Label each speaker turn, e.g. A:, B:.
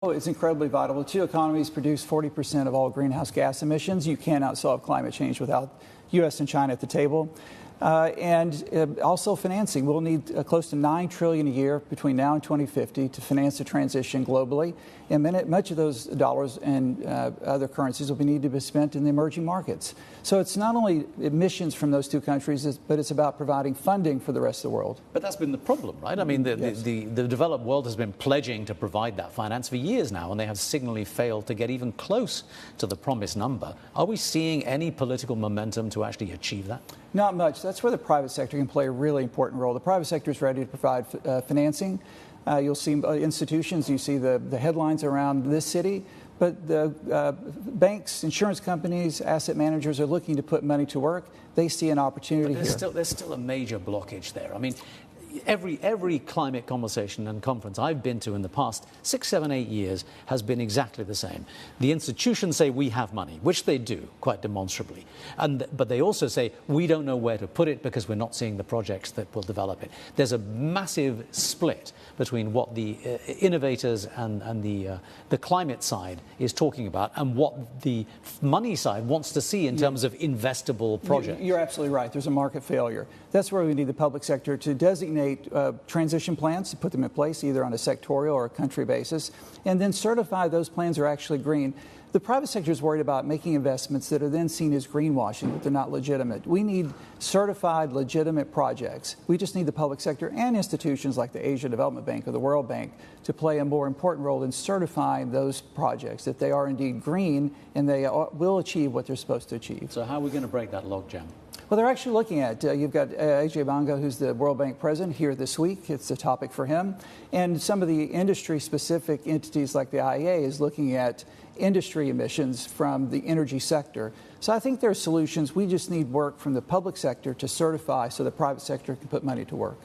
A: It's incredibly vital. The two economies produce 40% of all greenhouse gas emissions. You cannot solve climate change without U.S. and China at the table. Also financing. We'll need close to $9 trillion a year between now and 2050 to finance the transition globally. And much of those dollars and other currencies will need to be spent in the emerging markets. So it's not only emissions from those two countries, but it's about providing funding for the rest of the world.
B: But that's been the problem, right? I mean, the developed world has been pledging to provide that finance for years now, and they have signally failed to get even close to the promised number. Are we seeing any political momentum to actually achieve that?
A: Not much. That's where the private sector can play a really important role. The private sector is ready to provide financing. You'll see institutions, you see the headlines around this city, but the banks, insurance companies, asset managers are looking to put money to work. They see an opportunity here.
B: There's still a major blockage there. I mean, every climate conversation and conference I've been to in the past 6, 7, 8 years has been exactly the same. The institutions say we have money, which they do quite demonstrably, but they also say we don't know where to put it because we're not seeing the projects that will develop it. There's a massive split between what the innovators and the climate side is talking about and what the money side wants to see in terms of investable projects.
A: You're absolutely right. There's a market failure. That's where we need the public sector to designate transition plans, to put them in place either on a sectorial or a country basis, and then certify those plans are actually green. The private sector is worried about making investments that are then seen as greenwashing, but they're not legitimate. We need certified, legitimate projects. We just need the public sector and institutions like the Asia Development Bank or the World Bank to play a more important role in certifying those projects, that they are indeed green and they will achieve what they're supposed to achieve.
B: So how are we going to break that logjam?
A: Well, they're actually looking at, you've got Ajay Banga, who's the World Bank president, here this week. It's a topic for him. And some of the industry-specific entities like the IIF is looking at industry emissions from the energy sector. So I think there are solutions. We just need work from the public sector to certify so the private sector can put money to work.